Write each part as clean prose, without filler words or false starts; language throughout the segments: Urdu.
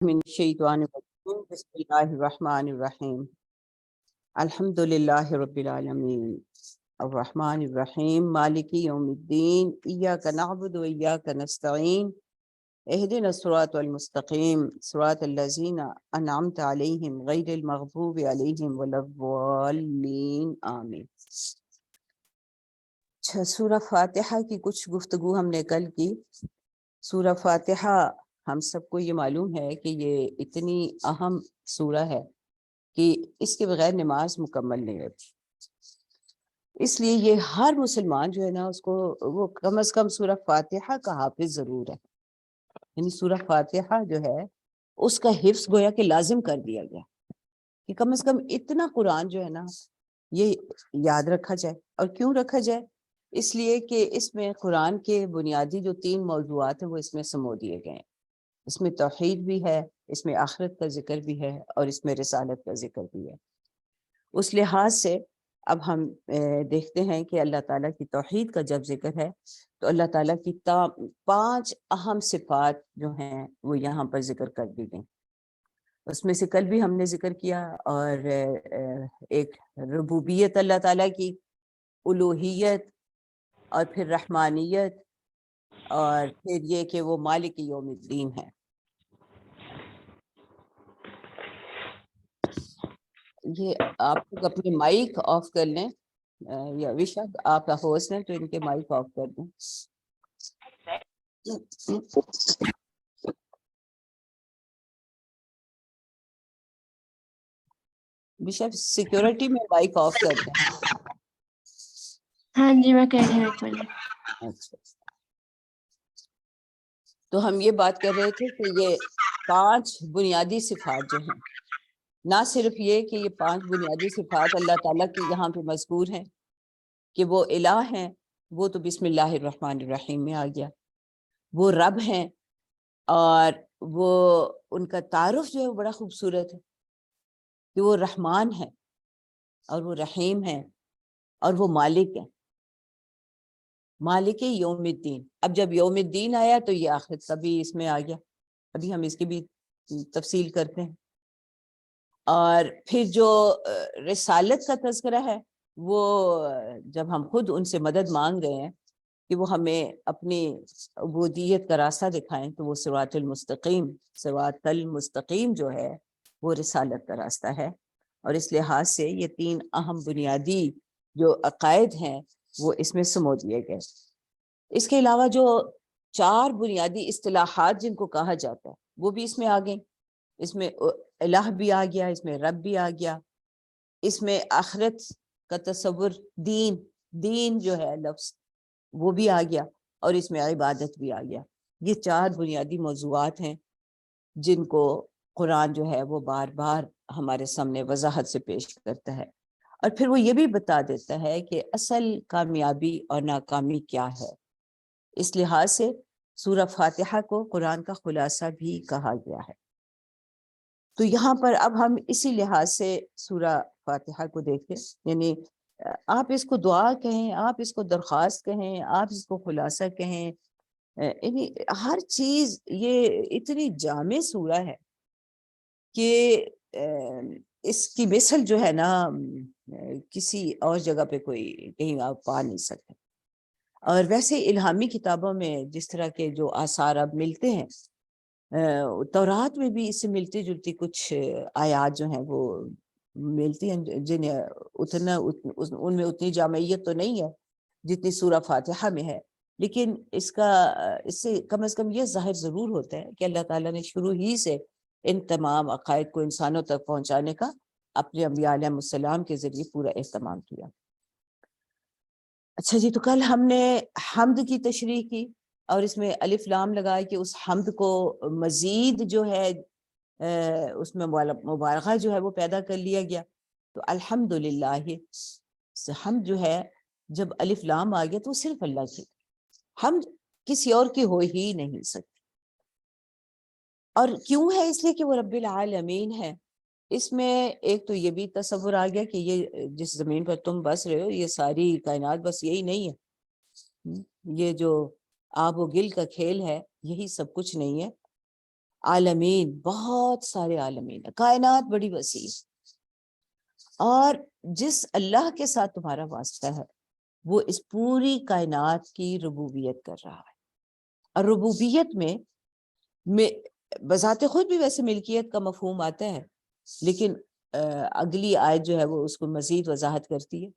من الشیطان الرجیم بسم اللہ الرحمن الرحیم الحمد للہ رب العالمین الرحمن الرحیم مالک یوم الدین ایاک نعبد و ایاک نستعین اہدنا الصراط المستقیم صراط الذین انعمت علیہم غیر المغضوب علیہم ولا الضالین آمین۔ سورہ فاتحہ کی کچھ گفتگو ہم نے کل کی۔ سورہ فاتحہ ہم سب کو یہ معلوم ہے کہ یہ اتنی اہم سورہ ہے کہ اس کے بغیر نماز مکمل نہیں ہوتی، اس لیے یہ ہر مسلمان جو ہے نا اس کو وہ کم از کم سورہ فاتحہ کا حافظ ضرور ہے، یعنی سورہ فاتحہ جو ہے اس کا حفظ گویا کہ لازم کر دیا گیا کہ کم از کم اتنا قرآن جو ہے نا یہ یاد رکھا جائے۔ اور کیوں رکھا جائے؟ اس لیے کہ اس میں قرآن کے بنیادی جو 3 موضوعات ہیں وہ اس میں سمو دیے گئے ہیں۔ اس میں توحید بھی ہے، اس میں آخرت کا ذکر بھی ہے، اور اس میں رسالت کا ذکر بھی ہے۔ اس لحاظ سے اب ہم دیکھتے ہیں کہ اللہ تعالیٰ کی توحید کا جب ذکر ہے تو اللہ تعالیٰ کی 5 اہم صفات جو ہیں وہ یہاں پر ذکر کر دی گئیں۔ اس میں سے کل بھی ہم نے ذکر کیا، اور ایک ربوبیت اللہ تعالیٰ کی، الوہیت، اور پھر رحمانیت، اور پھر یہ کہ وہ مالک یوم الدین ہے۔ یہ آپ لوگ اپنے مائک آف کر لیں، یا وشاد آپ ہوسٹ ہیں تو ان کے مائک آف کر دیں۔ وشاد سیکیورٹی میں مائک آف کر دیں۔ ہاں جی میں کہہ رہی ہوں، ایک منٹ۔ اچھا، تو ہم یہ بات کر رہے تھے کہ یہ 5 بنیادی صفات جو ہیں، نہ صرف یہ کہ یہ 5 بنیادی صفات اللہ تعالیٰ کی یہاں پہ مذکور ہیں کہ وہ الہ ہیں، وہ تو بسم اللہ الرحمن الرحیم میں آ گیا، وہ رب ہیں، اور وہ ان کا تعارف جو ہے وہ بڑا خوبصورت ہے کہ وہ رحمان ہے اور وہ رحیم ہے اور وہ مالک ہے، مالک یوم الدین۔ اب جب یوم الدین آیا تو یہ آخرت کا بھی اس میں آ گیا، ابھی ہم اس کی بھی تفصیل کرتے ہیں۔ اور پھر جو رسالت کا تذکرہ ہے وہ جب ہم خود ان سے مدد مانگ رہے ہیں کہ وہ ہمیں اپنی عبودیت کا راستہ دکھائیں، تو وہ صراط المستقیم، صراط المستقیم جو ہے وہ رسالت کا راستہ ہے۔ اور اس لحاظ سے یہ 3 اہم بنیادی جو عقائد ہیں وہ اس میں سمو دیے گئے۔ اس کے علاوہ جو 4 بنیادی اصطلاحات جن کو کہا جاتا ہے وہ بھی اس میں آ گئیں۔ اس میں الہ بھی آ گیا، اس میں رب بھی آ گیا، اس میں آخرت کا تصور، دین جو ہے لفظ وہ بھی آ گیا، اور اس میں عبادت بھی آ گیا۔ یہ 4 بنیادی موضوعات ہیں جن کو قرآن جو ہے وہ بار بار ہمارے سامنے وضاحت سے پیش کرتا ہے، اور پھر وہ یہ بھی بتا دیتا ہے کہ اصل کامیابی اور ناکامی کیا ہے۔ اس لحاظ سے سورہ فاتحہ کو قرآن کا خلاصہ بھی کہا گیا ہے۔ تو یہاں پر اب ہم اسی لحاظ سے سورہ فاتحہ کو دیکھیں، یعنی آپ اس کو دعا کہیں، آپ اس کو درخواست کہیں، آپ اس کو خلاصہ کہیں، یعنی ہر چیز یہ اتنی جامع سورہ ہے کہ اس کی مثل جو ہے نا کسی اور جگہ پہ کوئی کہیں آپ پا نہیں سکتے۔ اور ویسے الہامی کتابوں میں جس طرح کے جو آثار اب ملتے ہیں، تورات میں بھی اس سے ملتی جلتی کچھ آیات جو ہیں وہ ملتی ہیں، جنہیں ان میں اتنی جامعیت تو نہیں ہے جتنی سورہ فاتحہ میں ہے، لیکن اس سے کم از کم یہ ظاہر ضرور ہوتا ہے کہ اللہ تعالیٰ نے شروع ہی سے ان تمام عقائد کو انسانوں تک پہنچانے کا اپنے انبیاء علیہ السلام کے ذریعے پورا اہتمام کیا۔ اچھا جی، تو کل ہم نے حمد کی تشریح کی، اور اس میں الف لام لگایا کہ اس حمد کو مزید جو ہے اس میں مبالغہ جو ہے وہ پیدا کر لیا گیا۔ تو الحمدللہ حمد جو ہے جب الف لام آ گیا تو صرف اللہ کی، حمد کسی اور کی ہو ہی نہیں سکتی۔ اور کیوں ہے؟ اس لیے کہ وہ رب العالمین ہے۔ اس میں ایک تو یہ بھی تصور آ گیا کہ یہ جس زمین پر تم بس رہے ہو یہ ساری کائنات بس یہی نہیں ہے، یہ جو آب و گل کا کھیل ہے یہی سب کچھ نہیں ہے۔ عالمین، بہت سارے عالمین ہے، کائنات بڑی وسیع ہے، اور جس اللہ کے ساتھ تمہارا واسطہ ہے وہ اس پوری کائنات کی ربوبیت کر رہا ہے۔ اور ربوبیت میں بذات خود بھی ویسے ملکیت کا مفہوم آتا ہے، لیکن اگلی آیت جو ہے وہ اس کو مزید وضاحت کرتی ہے۔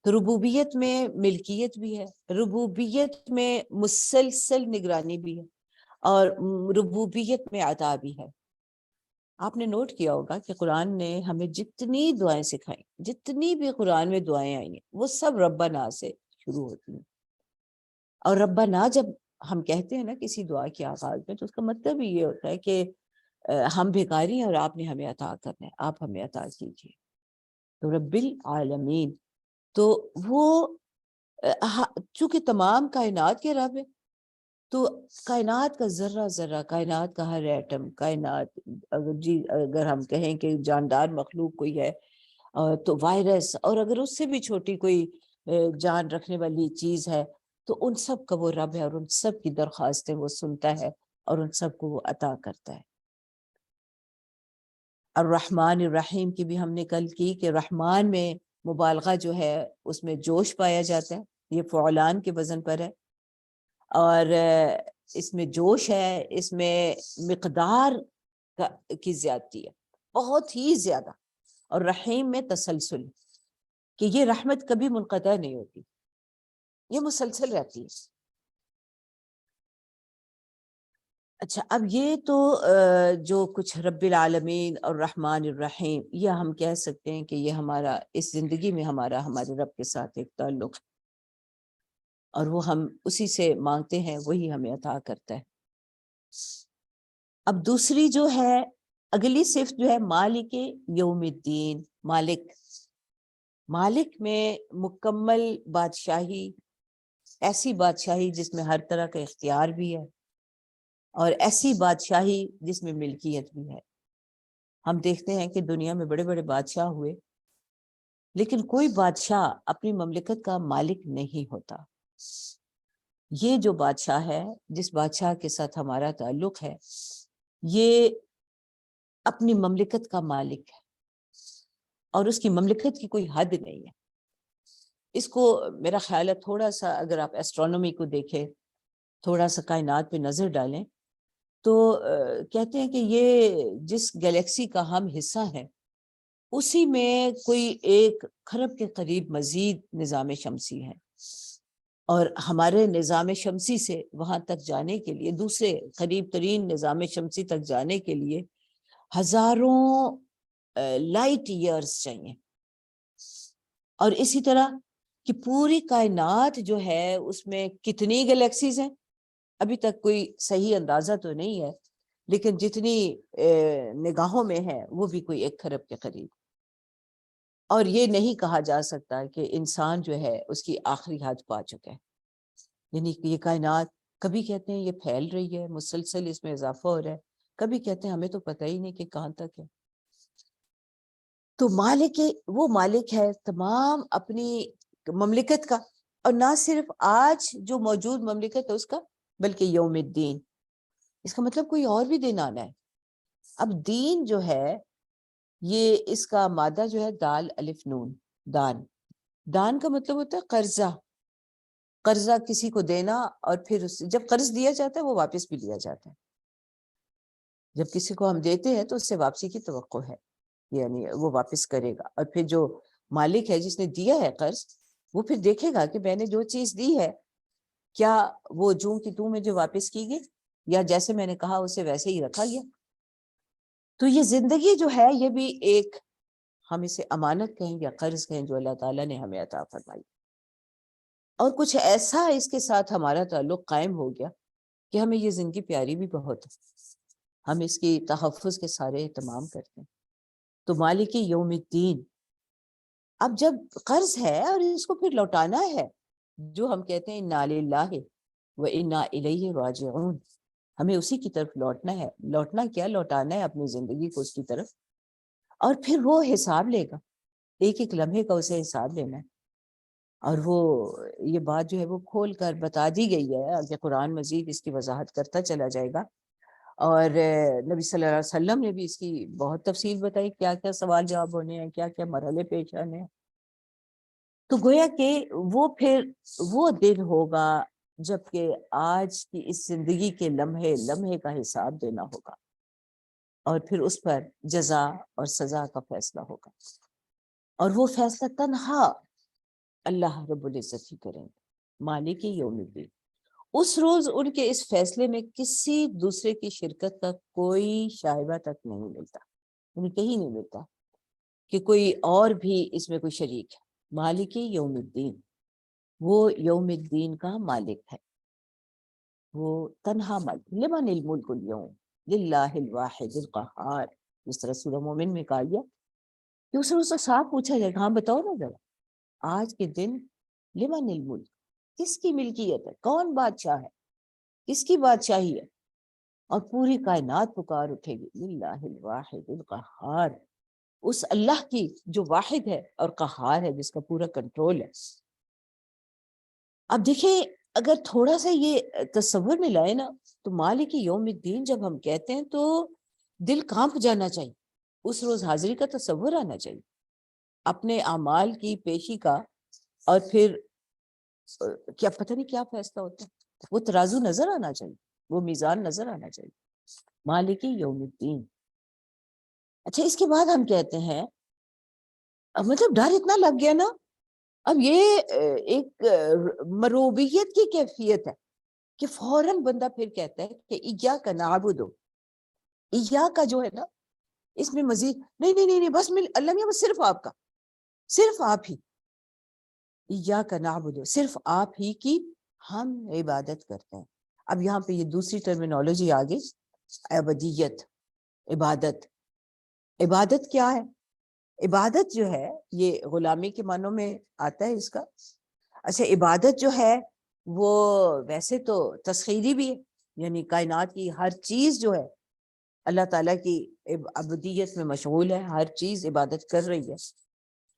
تو ربوبیت میں ملکیت بھی ہے، ربوبیت میں مسلسل نگرانی بھی ہے، اور ربوبیت میں عطا بھی ہے۔ آپ نے نوٹ کیا ہوگا کہ قرآن نے ہمیں جتنی دعائیں سکھائیں، جتنی بھی قرآن میں دعائیں آئی ہیں، وہ سب ربنا سے شروع ہوتی ہیں۔ اور ربنا جب ہم کہتے ہیں نا کسی دعا کے آغاز میں، تو اس کا مطلب یہ ہوتا ہے کہ ہم بھکاری ہیں اور آپ نے ہمیں عطا کرنا ہے، آپ ہمیں عطا کیجیے۔ تو رب العالمین، تو وہ چونکہ تمام کائنات کے رب ہے، تو کائنات کا ذرہ ذرہ، کائنات کا ہر ایٹم، کائنات اگر ہم کہیں کہ جاندار مخلوق کوئی ہے تو وائرس، اور اگر اس سے بھی چھوٹی کوئی جان رکھنے والی چیز ہے، تو ان سب کا وہ رب ہے، اور ان سب کی درخواستیں وہ سنتا ہے، اور ان سب کو وہ عطا کرتا ہے۔ الرحمن الرحیم کی بھی ہم نے کل کی کہ رحمان میں مبالغہ جو ہے اس میں جوش پایا جاتا ہے، یہ فعلان کے وزن پر ہے، اور اس میں جوش ہے، اس میں مقدار کی زیادتی ہے، بہت ہی زیادہ۔ اور رحیم میں تسلسل، کہ یہ رحمت کبھی منقطع نہیں ہوتی، یہ مسلسل رہتی ہے۔ اچھا، اب یہ تو جو کچھ رب العالمین اور رحمان الرحیم، یہ ہم کہہ سکتے ہیں کہ یہ ہمارا اس زندگی میں ہمارے رب کے ساتھ ایک تعلق ہے، اور وہ ہم اسی سے مانگتے ہیں، وہی ہمیں عطا کرتا ہے۔ اب دوسری جو ہے، اگلی صفت جو ہے مالک یوم الدین، مالک، مالک میں مکمل بادشاہی، ایسی بادشاہی جس میں ہر طرح کا اختیار بھی ہے، اور ایسی بادشاہی جس میں ملکیت بھی ہے۔ ہم دیکھتے ہیں کہ دنیا میں بڑے بڑے بادشاہ ہوئے، لیکن کوئی بادشاہ اپنی مملکت کا مالک نہیں ہوتا۔ یہ جو بادشاہ ہے، جس بادشاہ کے ساتھ ہمارا تعلق ہے، یہ اپنی مملکت کا مالک ہے، اور اس کی مملکت کی کوئی حد نہیں ہے۔ اس کو میرا خیال ہے تھوڑا سا اگر آپ ایسٹرونومی کو دیکھیں، تھوڑا سا کائنات پہ نظر ڈالیں، تو کہتے ہیں کہ یہ جس گلیکسی کا ہم حصہ ہیں، اسی میں کوئی 1 کھرب کے قریب مزید نظام شمسی ہے، اور ہمارے نظام شمسی سے وہاں تک جانے کے لیے، دوسرے قریب ترین نظام شمسی تک جانے کے لیے ہزاروں لائٹ ایئرز چاہیے۔ اور اسی طرح کہ پوری کائنات جو ہے اس میں کتنی گلیکسیز ہیں، ابھی تک کوئی صحیح اندازہ تو نہیں ہے، لیکن جتنی نگاہوں میں ہے وہ بھی کوئی 1 کھرب کے قریب۔ اور یہ نہیں کہا جا سکتا کہ انسان جو ہے اس کی آخری حد پا چکا ہے، یعنی کہ یہ کائنات، کبھی کہتے ہیں یہ پھیل رہی ہے، مسلسل اس میں اضافہ ہو رہا ہے، کبھی کہتے ہیں ہمیں تو پتہ ہی نہیں کہ کہاں تک ہے۔ تو مالک، وہ مالک ہے تمام اپنی مملکت کا، اور نہ صرف آج جو موجود مملکت ہے اس کا، بلکہ یوم الدین، اس کا مطلب کوئی اور بھی دن آنا ہے۔ اب دین جو ہے، یہ اس کا مادہ جو ہے دال الف نون، دان، دان کا مطلب ہوتا ہے قرضہ، قرضہ کسی کو دینا، اور پھر جب قرض دیا جاتا ہے وہ واپس بھی لیا جاتا ہے۔ جب کسی کو ہم دیتے ہیں تو اس سے واپسی کی توقع ہے، یعنی وہ واپس کرے گا، اور پھر جو مالک ہے جس نے دیا ہے قرض، وہ پھر دیکھے گا کہ میں نے جو چیز دی ہے، کیا وہ جوں کی توں میں جو واپس کی گئی، یا جیسے میں نے کہا اسے ویسے ہی رکھا گیا۔ تو یہ زندگی جو ہے، یہ بھی ایک، ہم اسے امانت کہیں یا قرض کہیں، جو اللہ تعالیٰ نے ہمیں عطا فرمائی، اور کچھ ایسا اس کے ساتھ ہمارا تعلق قائم ہو گیا کہ ہمیں یہ زندگی پیاری بھی بہت ہے، ہم اس کی تحفظ کے سارے اہتمام کرتے ہیں۔ تو مالک یوم الدین، اب جب قرض ہے اور اس کو پھر لوٹانا ہے، جو ہم کہتے ہیں انا للہ و انا الیہ راجعون، ہمیں اسی کی طرف لوٹنا ہے۔ لوٹنا کیا؟ لوٹانا ہے اپنی زندگی کو اس کی طرف، اور پھر وہ حساب لے گا، ایک ایک لمحے کا اسے حساب لینا ہے۔ اور وہ یہ بات جو ہے وہ کھول کر بتا دی گئی ہے، کہ قرآن مزید اس کی وضاحت کرتا چلا جائے گا۔ اور نبی صلی اللہ علیہ وسلم نے بھی اس کی بہت تفصیل بتائی، کیا کیا سوال جواب ہونے ہیں، کیا کیا مرحلے پیش آنے ہیں۔ تو گویا کہ وہ پھر وہ دن ہوگا جب کہ آج کی اس زندگی کے لمحے لمحے کا حساب دینا ہوگا، اور پھر اس پر جزا اور سزا کا فیصلہ ہوگا، اور وہ فیصلہ تنہا اللہ رب العزت ہی کریں گے، مالک یوم الدین۔ اس روز ان کے اس فیصلے میں کسی دوسرے کی شرکت کا کوئی شائبہ تک نہیں ملتا، یعنی کہیں نہیں ملتا کہ کوئی اور بھی اس میں کوئی شریک ہے۔ مالک یوم الدین، وہ یوم الدین کا مالک ہے، وہ تنہا مالک۔ لمن الملک اليوم للہ الواحد القہار، جس طرح سورہ مومن میں کہا گیا کہ اس روز سے صاف پوچھا جائے گا، ہاں بتاؤ نا ذرا آج کے دن لمن الملک، کس کی ملکیت ہے، کون بادشاہ ہے، کس کی بادشاہی ہے؟ اور پوری کائنات پکار اٹھے گی للہ الواحد القہار، اس اللہ کی جو واحد ہے اور قہار ہے، جس کا پورا کنٹرول ہے۔ اب دیکھیں، اگر تھوڑا سا یہ تصور میں لائے نا، تو مالک یوم الدین جب ہم کہتے ہیں تو دل کانپ جانا چاہیے، اس روز حاضری کا تصور آنا چاہیے، اپنے اعمال کی پیشی کا، اور پھر کیا پتہ نہیں کیا فیصلہ ہوتا ہے، وہ ترازو نظر آنا چاہیے، وہ میزان نظر آنا چاہیے، مالک یوم الدین۔ اچھا، اس کے بعد ہم کہتے ہیں، اب مطلب ڈر اتنا لگ گیا نا، اب یہ ایک مروبیت کی کیفیت ہے کہ فوراً بندہ پھر کہتا ہے کہ ایاک نعبد، ایاک کا جو ہے نا، اس میں مزید نہیں نہیں نہیں نہیں، بس اللہ میں بس صرف آپ کا، صرف آپ ہی، ایاک نعبد، صرف آپ ہی کی ہم عبادت کرتے ہیں۔ اب یہاں پہ یہ دوسری ٹرمینالوجی آ گئی، عبودیت، عبادت۔ عبادت کیا ہے؟ عبادت جو ہے یہ غلامی کے معنوں میں آتا ہے اس کا۔ اچھا، عبادت جو ہے وہ ویسے تو تسخیری بھی ہے، یعنی کائنات کی ہر چیز جو ہے اللہ تعالیٰ کی عبودیت میں مشغول ہے، ہر چیز عبادت کر رہی ہے،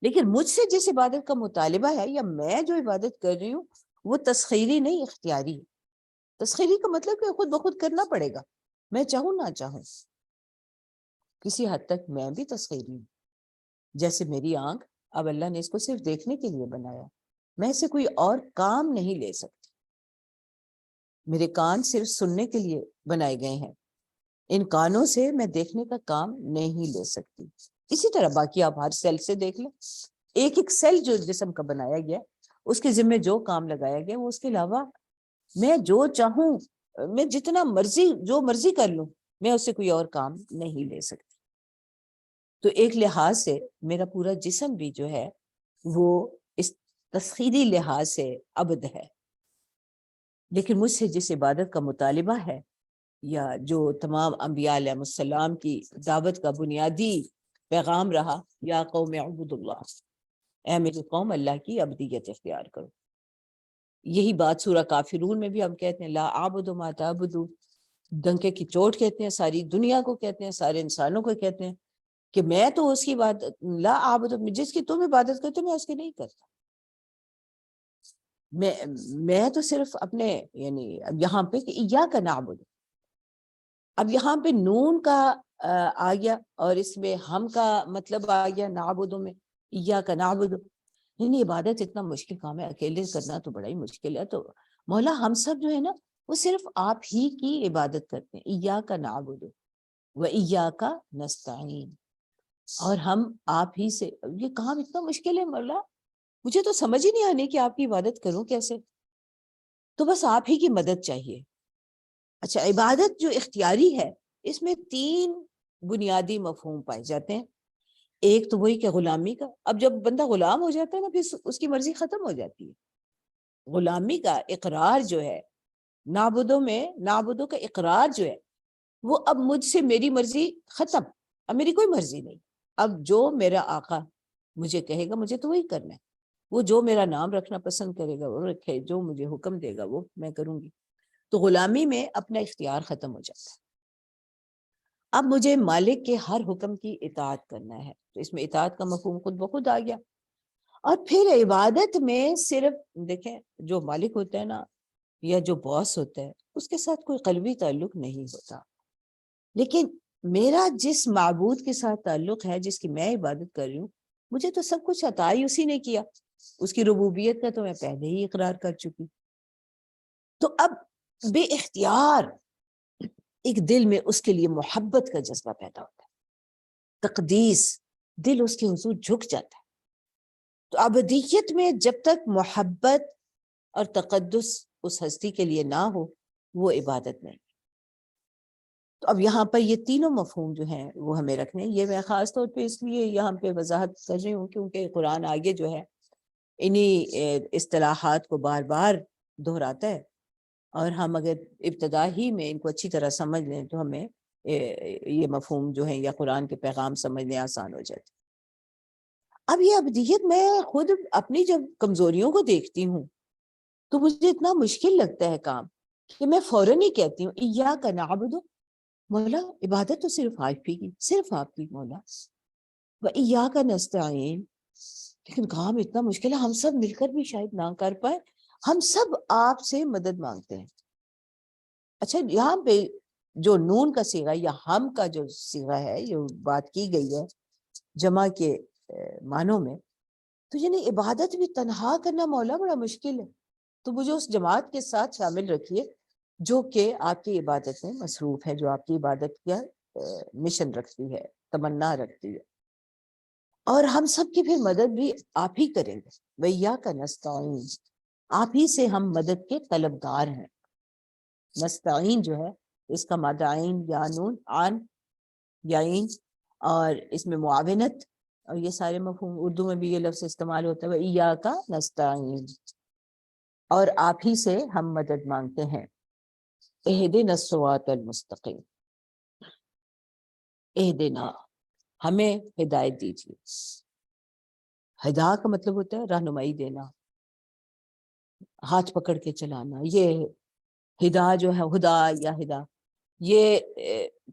لیکن مجھ سے جس عبادت کا مطالبہ ہے یا میں جو عبادت کر رہی ہوں وہ تسخیری نہیں، اختیاری ہے۔ تسخیری کا مطلب کہ خود بخود کرنا پڑے گا، میں چاہوں نہ چاہوں۔ کسی حد تک میں بھی تسخیری ہوں، جیسے میری آنکھ، اب اللہ نے اس کو صرف دیکھنے کے لیے بنایا، میں اسے کوئی اور کام نہیں لے سکتی۔ میرے کان صرف سننے کے لیے بنائے گئے ہیں، ان کانوں سے میں دیکھنے کا کام نہیں لے سکتی۔ اسی طرح باقی آپ ہر سیل سے دیکھ لیں، ایک ایک سیل جو جسم کا بنایا گیا اس کے ذمہ جو کام لگایا گیا، وہ اس کے علاوہ میں جو چاہوں، میں جتنا مرضی جو مرضی کر لوں، میں اس سے کوئی اور کام نہیں لے سکتی۔ تو ایک لحاظ سے میرا پورا جسم بھی جو ہے وہ اس تسخیری لحاظ سے عبد ہے، لیکن مجھ سے جس عبادت کا مطالبہ ہے، یا جو تمام انبیاء علیہ السلام کی دعوت کا بنیادی پیغام رہا، یا قوم اعبدوا اللہ، اے میری قوم اللہ کی عبدیت اختیار کرو۔ یہی بات سورہ کافرون میں بھی ہم کہتے ہیں، لا اعبد ما تعبدون، ڈنکے کی چوٹ کہتے ہیں، ساری دنیا کو کہتے ہیں، سارے انسانوں کو کہتے ہیں کہ میں تو اس کی عبادت، لا اعبد، جس کی تم عبادت کرتے میں اس کی نہیں کرتا۔ میں تو صرف اپنے، یعنی اب یہاں پہ کہ ایاک نعبد، اب یہاں پہ نون کا آ گیا، اور اس میں ہم کا مطلب آ گیا نعبدوں میں، ایاک نعبد، یعنی عبادت اتنا مشکل کام ہے، اکیلے کرنا تو بڑا ہی مشکل ہے، تو مولا ہم سب جو ہے نا وہ صرف آپ ہی کی عبادت کرتے ہیں، ایاک نعبد و ایاک نستعین، اور ہم آپ ہی سے، یہ کام اتنا مشکل ہے مولا، مجھے تو سمجھ ہی نہیں آنے کہ آپ کی عبادت کروں کیسے، تو بس آپ ہی کی مدد چاہیے۔ اچھا، عبادت جو اختیاری ہے، اس میں 3 بنیادی مفہوم پائے جاتے ہیں۔ ایک تو وہی کہ غلامی کا، اب جب بندہ غلام ہو جاتا ہے نا، پھر اس کی مرضی ختم ہو جاتی ہے۔ غلامی کا اقرار جو ہے، نعبدوں کا اقرار جو ہے، وہ اب مجھ سے میری مرضی ختم، اب میری کوئی مرضی نہیں، اب جو میرا آقا مجھے کہے گا مجھے تو وہی کرنا ہے، وہ جو میرا نام رکھنا پسند کرے گا وہ رکھے، جو مجھے حکم دے گا وہ میں کروں گی۔ تو غلامی میں اپنا اختیار ختم ہو جاتا ہے، اب مجھے مالک کے ہر حکم کی اطاعت کرنا ہے، تو اس میں اطاعت کا مفہوم خود بخود آ گیا۔ اور پھر عبادت میں صرف دیکھیں، جو مالک ہوتا ہے نا، یا جو باس ہوتا ہے، اس کے ساتھ کوئی قلبی تعلق نہیں ہوتا، لیکن میرا جس معبود کے ساتھ تعلق ہے، جس کی میں عبادت کر رہی ہوں، مجھے تو سب کچھ عطا ہی اسی نے کیا، اس کی ربوبیت کا تو میں پہلے ہی اقرار کر چکی. تو اب بے اختیار ایک دل میں اس کے لیے محبت کا جذبہ پیدا ہوتا ہے، تقدیس، دل اس کے حضور جھک جاتا ہے. تو ابدیت میں جب تک محبت اور تقدس اس ہستی کے لیے نہ ہو، وہ عبادت نہیں. تو اب یہاں پر یہ تینوں مفہوم جو ہیں وہ ہمیں رکھنے ہیں. یہ میں خاص طور پہ اس لیے یہاں پہ وضاحت کر رہی ہوں کیونکہ قرآن آگے جو ہے انہی اصطلاحات کو بار بار دہراتا ہے، اور ہم اگر ابتدا ہی میں ان کو اچھی طرح سمجھ لیں تو ہمیں یہ مفہوم جو ہے یا قرآن کے پیغام سمجھنے آسان ہو جاتے. اب یہ ابدیت، میں خود اپنی جب کمزوریوں کو دیکھتی ہوں تو مجھے اتنا مشکل لگتا ہے کام کہ میں فوراً ہی کہتی ہوں ایاک نعبد، مولا عبادت تو صرف آپ ہی کی، صرف آپ کی مولا، و ایاک نستعین. لیکن کام اتنا مشکل ہے، ہم سب مل کر بھی شاید نہ کر پائے. ہم سب آپ سے مدد مانگتے ہیں. اچھا، یہاں پہ جو نون کا صیغہ یا ہم کا جو صیغہ ہے، یہ بات کی گئی ہے جمع کے معنوں میں، تو یعنی عبادت بھی تنہا کرنا مولا بڑا مشکل ہے. تو مجھے اس جماعت کے ساتھ شامل رکھیے جو کہ آپ کی عبادت میں مصروف ہے، جو آپ کی عبادت کا مشن رکھتی ہے، تمنا رکھتی ہے. اور ہم سب کی پھر مدد بھی آپ ہی کریں گے. وَإِيَّاكَ نَسْتَعِينُ، آپ ہی سے ہم مدد کے طلبگار ہیں. نستعین جو ہے اس کا مادہ عین یا نون آن یا عین، اور اس میں معاونت اور یہ سارے مفہوم، اردو میں بھی یہ لفظ استعمال ہوتا ہے وَإِيَّاكَ نَسْتَعِينُ، اور آپ ہی سے ہم مدد مانگتے ہیں. اہدنا الصراط المستقیم، اہدنا، ہمیں ہدایت دیجیے. ہدا کا مطلب ہوتا ہے رہنمائی دینا، ہاتھ پکڑ کے چلانا. یہ ہدا جو ہے، ہدا یا ہدا، یہ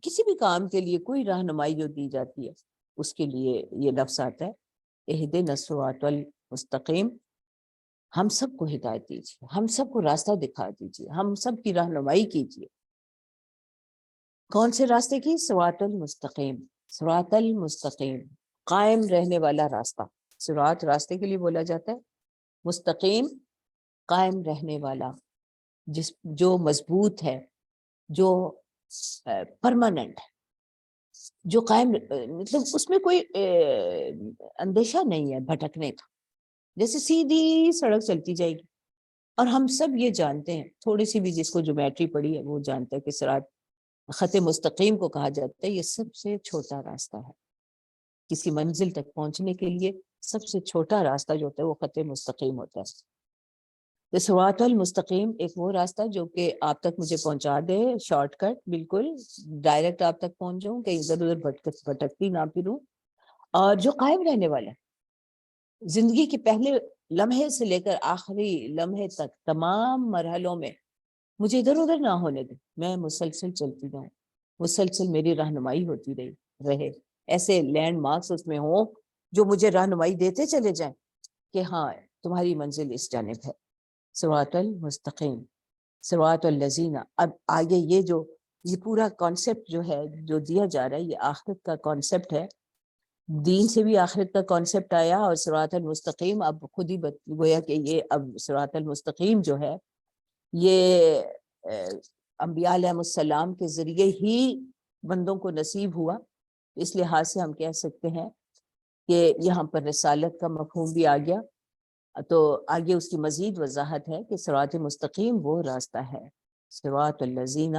کسی بھی کام کے لیے کوئی رہنمائی جو دی جاتی ہے اس کے لیے یہ لفظ آتا ہے. اہدنا الصراط المستقیم، ہم سب کو ہدایت دیجیے، ہم سب کو راستہ دکھا دیجیے، ہم سب کی رہنمائی کیجیے. کون سے راستے کی؟ صراط المستقیم. صراط المستقیم، قائم رہنے والا راستہ. صراط راستے کے لیے بولا جاتا ہے، مستقیم قائم رہنے والا، جو مضبوط ہے، جو پرماننٹ ہے، جو قائم، مطلب اس میں کوئی اندیشہ نہیں ہے بھٹکنے کا، جیسے سیدھی سڑک چلتی جائے گی. اور ہم سب یہ جانتے ہیں، تھوڑی سی بھی جس کو جیومیٹری پڑھی ہے وہ جانتا ہے کہ صراط، خط مستقیم کو کہا جاتا ہے یہ سب سے چھوٹا راستہ ہے. کسی منزل تک پہنچنے کے لیے سب سے چھوٹا راستہ جو ہوتا ہے وہ خط مستقیم ہوتا ہے. تو صراط المستقیم ایک وہ راستہ جو کہ آپ تک مجھے پہنچا دے، شارٹ کٹ، بالکل ڈائریکٹ آپ تک پہنچ جاؤں، کہیں ادھر ادھر بھٹکتی نہ پھروں، اور جو قائم رہنے والا ہے زندگی کے پہلے لمحے سے لے کر آخری لمحے تک، تمام مرحلوں میں مجھے ادھر ادھر نہ ہونے دے، میں مسلسل چلتی جاؤں، مسلسل میری رہنمائی ہوتی رہے. ایسے لینڈ مارکس اس میں ہوں جو مجھے رہنمائی دیتے چلے جائیں کہ ہاں تمہاری منزل اس جانب ہے. صراط المستقیم، صراط الذین. اب آگے یہ پورا کانسیپٹ جو ہے جو دیا جا رہا ہے، یہ آخرت کا کانسیپٹ ہے. دین سے بھی آخرت کا کانسیپٹ آیا، اور صراط المستقیم اب خود ہی گویا کہ یہ اب صراط المستقیم جو ہے یہ انبیاء علیہ السلام کے ذریعے ہی بندوں کو نصیب ہوا. اس لحاظ سے ہم کہہ سکتے ہیں کہ یہاں پر رسالت کا مفہوم بھی آ گیا. تو آگے اس کی مزید وضاحت ہے کہ صراط مستقیم وہ راستہ ہے، صراط الذین،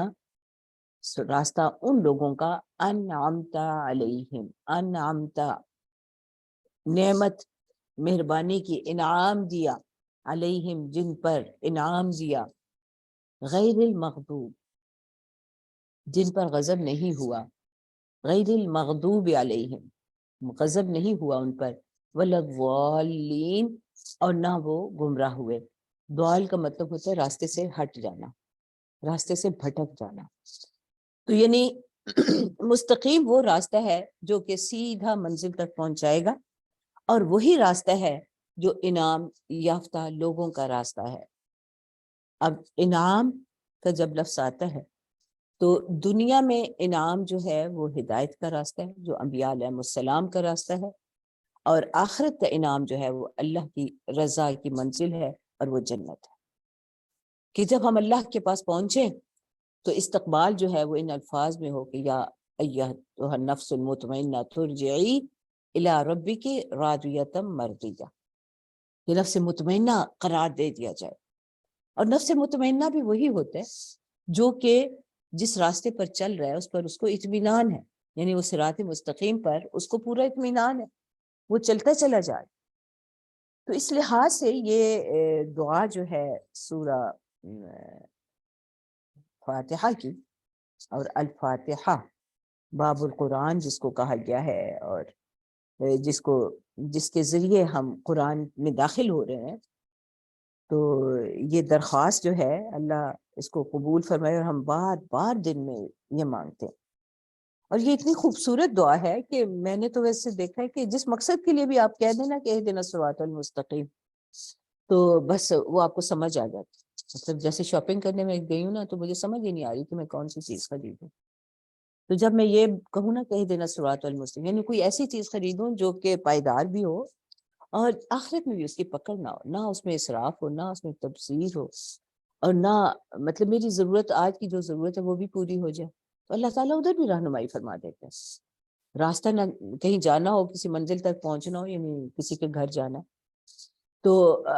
راستہ ان لوگوں کا، انعمت علیہم، انعمت نعمت مہربانی کی، انعام دیا، علیہم جن پر انعام دیا، غیر المغضوب جن پر غضب نہیں ہوا، غیر المغضوب علیہم غضب نہیں ہوا ان پر، ولا الضالین اور نہ وہ گمراہ ہوئے. ضال کا مطلب ہوتا ہے راستے سے ہٹ جانا، راستے سے بھٹک جانا. تو یعنی مستقیم وہ راستہ ہے جو کہ سیدھا منزل تک پہنچائے گا، اور وہی راستہ ہے جو انعام یافتہ لوگوں کا راستہ ہے. اب انعام کا جب لفظ آتا ہے تو دنیا میں انعام جو ہے وہ ہدایت کا راستہ ہے، جو انبیاء علیہ السلام کا راستہ ہے، اور آخرت کا انعام جو ہے وہ اللہ کی رضا کی منزل ہے اور وہ جنت ہے، کہ جب ہم اللہ کے پاس پہنچیں تو استقبال جو ہے وہ ان الفاظ میں ہو کہ یا ایھا النفس المطمئنہ ترجعی الی ربک راضیۃ مرضیہ، یہ نفس مطمئنہ قرار دے دیا جائے۔ اور نفس مطمئنہ بھی وہی ہوتا ہے جو کہ جس راستے پر چل رہا ہے اس پر اس کو اطمینان ہے، یعنی وہ صراط مستقیم پر اس کو پورا اطمینان ہے، وہ چلتا چلا جائے۔ تو اس لحاظ سے یہ دعا جو ہے سورہ فاتحہ کی، اور الفاتحہ باب القرآن جس کو کہا گیا ہے، اور جس کے ذریعے ہم قرآن میں داخل ہو رہے ہیں، تو یہ درخواست جو ہے اللہ اس کو قبول فرمائے، اور ہم بار بار دن میں یہ مانگتے ہیں۔ اور یہ اتنی خوبصورت دعا ہے کہ میں نے تو ویسے دیکھا ہے کہ جس مقصد کے لیے بھی آپ کہہ دینا کہ اہدنا الصراط المستقیم، تو بس وہ آپ کو سمجھ آ جاتی۔ مطلب جیسے شاپنگ کرنے میں گئی ہوں نا، تو مجھے سمجھ ہی نہیں آ رہی کہ میں کون سی چیز خریدوں، تو جب میں یہ کہوں نا کہ اہدنا الصراط المستقیم، یعنی کوئی ایسی چیز خریدوں جو کہ پائیدار بھی ہو اور آخرت میں بھی اس کی پکڑ نہ ہو، نہ اس میں اسراف ہو، نہ اس میں تبذیر ہو، اور نہ مطلب میری ضرورت آج کی جو ضرورت ہے وہ بھی پوری ہو جائے، تو اللہ تعالیٰ ادھر بھی رہنمائی فرما دیتے ہیں۔ راستہ نہ کہیں جانا ہو، کسی منزل تک پہنچنا ہو، یعنی کسی کے گھر جانا، تو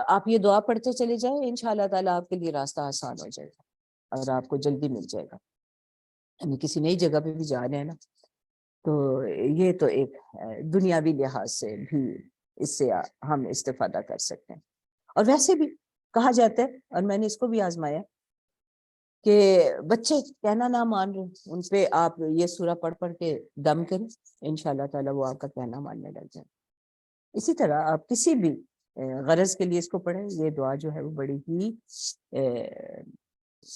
آپ یہ دعا پڑھتے چلے جائیں، انشاءاللہ تعالیٰ آپ کے لیے راستہ آسان ہو جائے گا اور آپ کو جلدی مل جائے گا۔ یعنی کسی نئی جگہ پہ بھی جا رہے ہیں نا، تو یہ تو ایک دنیاوی لحاظ سے بھی اس سے ہم استفادہ کر سکتے ہیں۔ اور ویسے بھی کہا جاتا ہے، اور میں نے اس کو بھی آزمایا، کہ بچے کہنا نہ مان رہے، ان پہ آپ یہ سورہ پڑھ پڑھ کے دم کریں، انشاءاللہ تعالیٰ وہ آپ کا کہنا ماننے لگ جائیں۔ اسی طرح آپ کسی بھی غرض کے لیے اس کو پڑھیں، یہ دعا جو ہے وہ بڑی ہی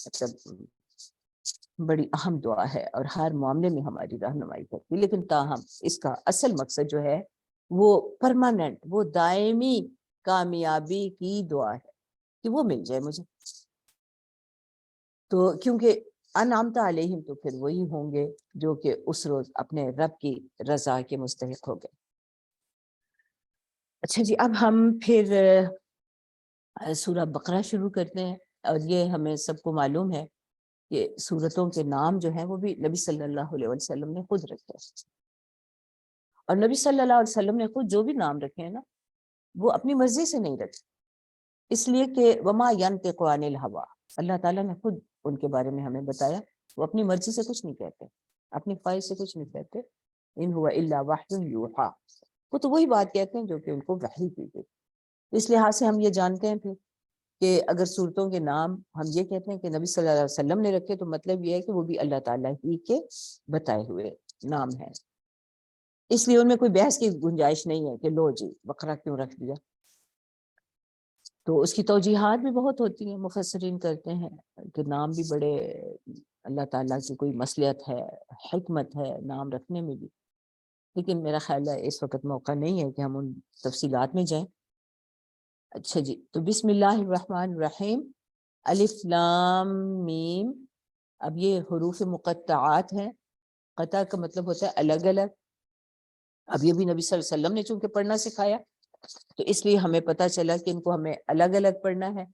مطلب بڑی اہم دعا ہے اور ہر معاملے میں ہماری رہنمائی کرتی ہے، لیکن تاہم اس کا اصل مقصد جو ہے وہ پرماننٹ، وہ دائمی کامیابی کی دعا ہے کہ وہ مل جائے مجھے۔ تو کیونکہ انعمت علیہم، تو پھر وہی ہوں گے جو کہ اس روز اپنے رب کی رضا کے مستحق ہو گئے۔ اچھا جی، اب ہم پھر سورہ بقرہ شروع کرتے ہیں، اور یہ ہمیں سب کو معلوم ہے کہ سورتوں کے نام جو ہیں وہ بھی نبی صلی اللہ علیہ وسلم نے خود رکھے ہیں، اور نبی صلی اللہ علیہ وسلم نے خود جو بھی نام رکھے ہیں نا، وہ اپنی مرضی سے نہیں رکھے، اس لیے کہ وما ینطق عن الہویٰ، اللہ تعالیٰ نے خود ان کے بارے میں ہمیں بتایا، وہ اپنی مرضی سے کچھ نہیں کہتے، اپنی خواہش سے کچھ نہیں کہتے، ان هو الا وحی یوحیٰ، وہ تو وہی بات کہتے ہیں جو کہ ان کو وحی کی گئی۔ اس لحاظ سے ہم یہ جانتے ہیں پھر کہ اگر صورتوں کے نام ہم یہ کہتے ہیں کہ نبی صلی اللہ علیہ وسلم نے رکھے، تو مطلب یہ ہے کہ وہ بھی اللہ تعالیٰ ہی کے بتائے ہوئے نام ہیں، اس لیے ان میں کوئی بحث کی گنجائش نہیں ہے کہ لو جی بقرہ کیوں رکھ دیا۔ تو اس کی توجیحات بھی بہت ہوتی ہیں، مفسرین کرتے ہیں کہ نام بھی بڑے اللہ تعالیٰ کی کوئی مصلحت ہے، حکمت ہے نام رکھنے میں بھی، لیکن میرا خیال ہے اس وقت موقع نہیں ہے کہ ہم ان تفصیلات میں جائیں۔ اچھا جی، تو بسم اللہ الرحمن الرحیم، الف لام میم، اب یہ حروف مقطعات ہیں، قطع کا مطلب ہوتا ہے الگ الگ، اب یہ بھی نبی صلی اللہ علیہ وسلم نے چونکہ پڑھنا سکھایا تو اس لیے ہمیں پتہ چلا کہ ان کو ہمیں الگ الگ پڑھنا ہے،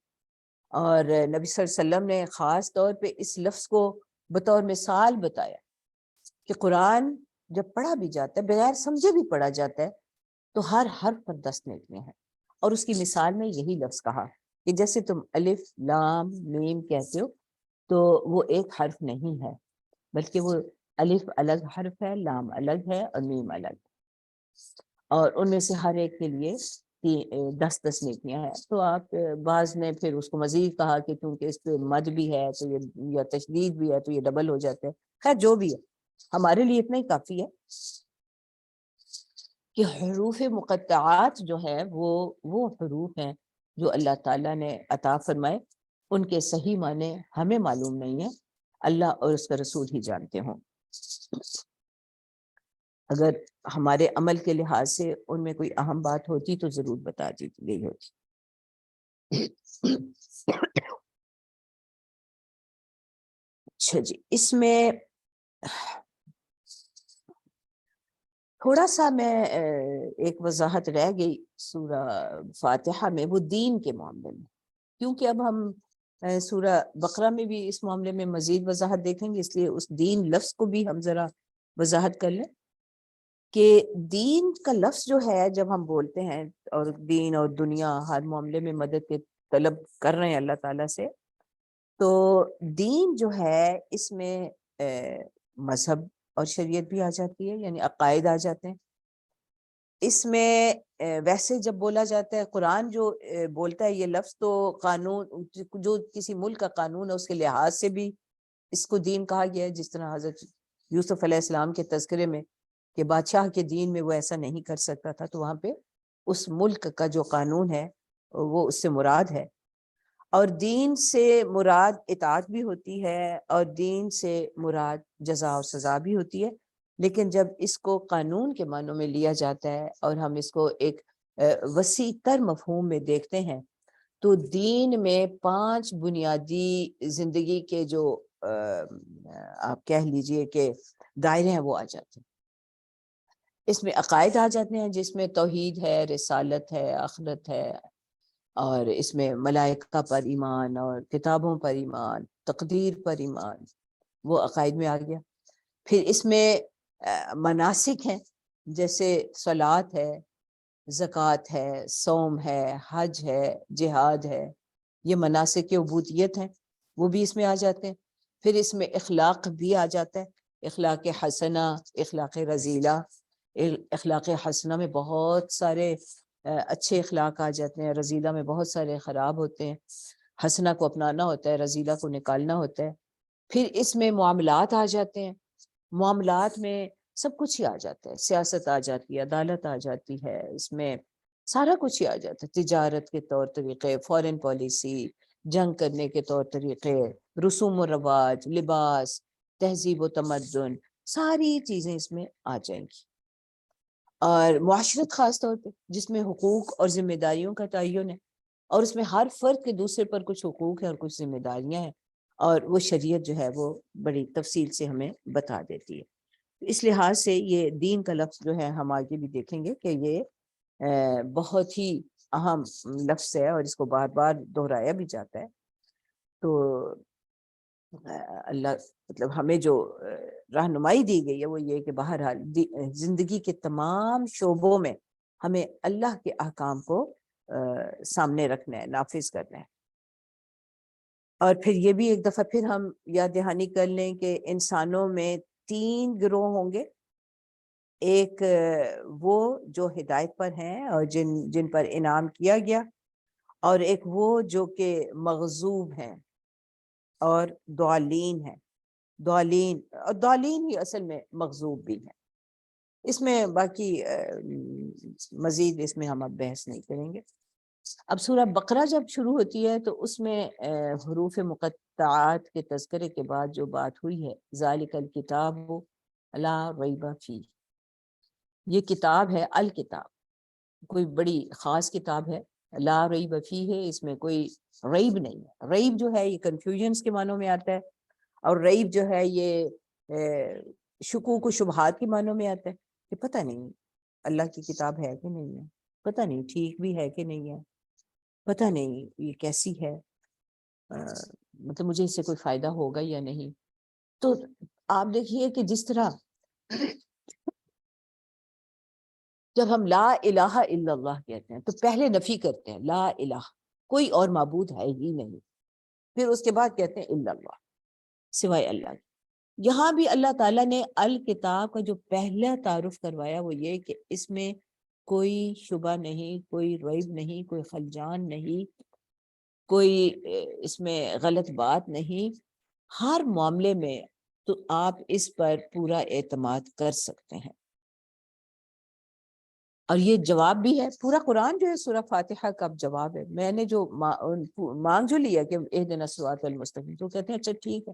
اور نبی صلی اللہ علیہ وسلم نے خاص طور پہ اس لفظ کو بطور مثال بتایا کہ قرآن جب پڑھا بھی جاتا ہے، بغیر سمجھے بھی پڑھا جاتا ہے، تو ہر حرف پر 10 نیکیاں ہیں، اور اس کی مثال میں یہی لفظ کہا کہ جیسے تم الف لام میم کہتے ہو تو وہ ایک حرف نہیں ہے، بلکہ وہ الف الگ حرف ہے، لام الگ ہے، اور میم الگ، اور ان میں سے ہر ایک کے لیے 10 نیکیاں ہیں۔ تو آپ بعض نے پھر اس کو مزید کہا کہ کیونکہ اس پہ مد بھی ہے تو یہ، یا تشدید بھی ہے تو یہ ڈبل ہو جاتے ہیں، خیر جو بھی ہے ہمارے لیے اتنا ہی کافی ہے کہ حروف مقطعات جو ہے وہ حروف ہیں جو اللہ تعالیٰ نے عطا فرمائے، ان کے صحیح معنی ہمیں معلوم نہیں ہے، اللہ اور اس کا رسول ہی جانتے ہوں، اگر ہمارے عمل کے لحاظ سے ان میں کوئی اہم بات ہوتی تو ضرور بتا دی گئی ہوتی۔ اچھا جی، اس میں تھوڑا سا میں ایک وضاحت رہ گئی سورہ فاتحہ میں، وہ دین کے معاملے میں، کیونکہ اب ہم سورہ بقرہ میں بھی اس معاملے میں مزید وضاحت دیکھیں گے، اس لیے اس دین لفظ کو بھی ہم ذرا وضاحت کر لیں کہ دین کا لفظ جو ہے جب ہم بولتے ہیں اور دین اور دنیا ہر معاملے میں مدد کے طلب کر رہے ہیں اللہ تعالیٰ سے، تو دین جو ہے اس میں مذہب اور شریعت بھی آ جاتی ہے، یعنی عقائد آ جاتے ہیں اس میں۔ ویسے جب بولا جاتا ہے قرآن جو بولتا ہے یہ لفظ، تو قانون جو کسی ملک کا قانون ہے اس کے لحاظ سے بھی اس کو دین کہا گیا ہے، جس طرح حضرت یوسف علیہ السلام کے تذکرے میں کہ بادشاہ کے دین میں وہ ایسا نہیں کر سکتا تھا، تو وہاں پہ اس ملک کا جو قانون ہے وہ اس سے مراد ہے۔ اور دین سے مراد اطاعت بھی ہوتی ہے، اور دین سے مراد جزا و سزا بھی ہوتی ہے، لیکن جب اس کو قانون کے معنوں میں لیا جاتا ہے اور ہم اس کو ایک وسیع تر مفہوم میں دیکھتے ہیں، تو دین میں 5 بنیادی زندگی کے جو آپ کہہ لیجئے کہ دائرے ہیں وہ آ جاتے ہیں۔ اس میں عقائد آ جاتے ہیں جس میں توحید ہے، رسالت ہے، آخرت ہے، اور اس میں ملائکہ پر ایمان اور کتابوں پر ایمان، تقدیر پر ایمان، وہ عقائد میں آ گیا۔ پھر اس میں مناسک ہیں، جیسے صلاۃ ہے، زکوٰۃ ہے، صوم ہے، حج ہے، جہاد ہے، یہ مناسک عبودیت ہیں، وہ بھی اس میں آ جاتے ہیں۔ پھر اس میں اخلاق بھی آ جاتا ہے، اخلاق حسنہ، اخلاق رذیلہ۔ اخلاق حسنہ میں بہت سارے اچھے اخلاق آ جاتے ہیں، رذیلہ میں بہت سارے خراب ہوتے ہیں، حسنہ کو اپنانا ہوتا ہے، رذیلہ کو نکالنا ہوتا ہے۔ پھر اس میں معاملات آ جاتے ہیں، معاملات میں سب کچھ ہی آ جاتا ہے، سیاست آ جاتی ہے، عدالت آ جاتی ہے، اس میں سارا کچھ ہی آ جاتا ہے، تجارت کے طور طریقے، فارن پالیسی، جنگ کرنے کے طور طریقے، رسوم و رواج، لباس، تہذیب و تمدن، ساری چیزیں اس میں آ جائیں گی۔ اور معاشرت خاص طور پہ جس میں حقوق اور ذمہ داریوں کا تعین ہے، اور اس میں ہر فرد کے دوسرے پر کچھ حقوق ہیں اور کچھ ذمہ داریاں ہیں، اور وہ شریعت جو ہے وہ بڑی تفصیل سے ہمیں بتا دیتی ہے۔ اس لحاظ سے یہ دین کا لفظ جو ہے ہم آگے بھی دیکھیں گے کہ یہ بہت ہی اہم لفظ ہے، اور اس کو بار بار دہرایا بھی جاتا ہے۔ تو اللہ مطلب ہمیں جو رہنمائی دی گئی ہے وہ یہ کہ بہرحال زندگی کے تمام شعبوں میں ہمیں اللہ کے احکام کو سامنے رکھنا ہے، نافذ کرنا ہے۔ اور پھر یہ بھی ایک دفعہ پھر ہم یاد دہانی کر لیں کہ انسانوں میں 3 گروہ ہوں گے، ایک وہ جو ہدایت پر ہیں اور جن پر انعام کیا گیا، اور ایک وہ جو کہ مغضوب ہیں اور ضالین ہیں۔ ضالین اور ضالین ہی اصل میں مغضوب بھی ہیں۔ اس میں باقی مزید اس میں ہم اب بحث نہیں کریں گے۔ اب سورہ بقرہ جب شروع ہوتی ہے تو اس میں حروف مقطعات کے تذکرے کے بعد جو بات ہوئی ہے، ذالک الکتاب لا ریب فیہ، یہ کتاب ہے، الکتاب کوئی بڑی خاص کتاب ہے، لا ریب فیہ ہے، اس میں کوئی ریب نہیں ہے۔ ریب جو ہے یہ کنفیوژنس کے معنوں میں آتا ہے، اور ریب جو ہے یہ شکوک و شبہات کے معنوں میں آتا ہے کہ پتہ نہیں اللہ کی کتاب ہے کہ نہیں ہے، پتہ نہیں ٹھیک بھی ہے کہ نہیں ہے، پتہ نہیں یہ کیسی ہے، مطلب مجھے اس سے کوئی فائدہ ہوگا یا نہیں۔ تو آپ دیکھیے کہ جس طرح جب ہم لا الہ الا اللہ کہتے ہیں تو پہلے نفی کرتے ہیں، لا الہ کوئی اور معبود ہے ہی نہیں، پھر اس کے بعد کہتے ہیں الا اللہ، سوائے اللہ۔ یہاں بھی اللہ تعالیٰ نے الکتاب کا جو پہلا تعارف کروایا وہ یہ کہ اس میں کوئی شبہ نہیں، کوئی ریب نہیں، کوئی خلجان نہیں، کوئی اس میں غلط بات نہیں، ہر معاملے میں تو آپ اس پر پورا اعتماد کر سکتے ہیں۔ اور یہ جواب بھی ہے، پورا قرآن جو ہے سورہ فاتحہ کا جواب ہے۔ میں نے جو مانگ جو لیا کہ اہدنا الصراط المستقیم، تو کہتے ہیں اچھا ٹھیک ہے،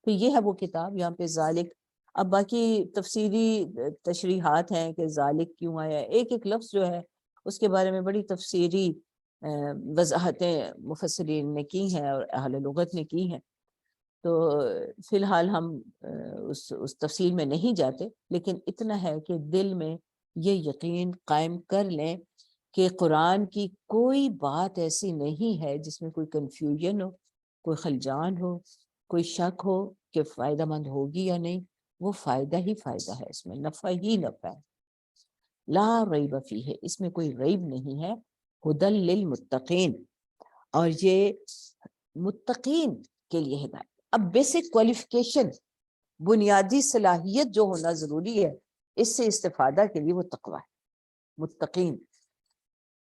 تو یہ ہے وہ کتاب، یہاں پہ ذالک۔ اب باقی تفصیلی تشریحات ہیں کہ ذالک کیوں آیا، ایک ایک لفظ جو ہے اس کے بارے میں بڑی تفصیلی وضاحتیں مفسرین نے کی ہیں اور اہل لغت نے کی ہیں۔ تو فی الحال ہم اس تفصیل میں نہیں جاتے، لیکن اتنا ہے کہ دل میں یہ یقین قائم کر لیں کہ قرآن کی کوئی بات ایسی نہیں ہے جس میں کوئی کنفیوژن ہو، کوئی خلجان ہو، کوئی شک ہو کہ فائدہ مند ہوگی یا نہیں۔ وہ فائدہ ہی فائدہ ہے، اس میں نفع ہی نفع ہے۔ لا ریب فیہ، اس میں کوئی ریب نہیں ہے۔ ہدی للمتقین، اور یہ متقین کے لیے ہدایت۔ اب بیسک کوالیفیکیشن، بنیادی صلاحیت جو ہونا ضروری ہے اس سے استفادہ کے لیے، وہ تقوی ہے۔ متقین،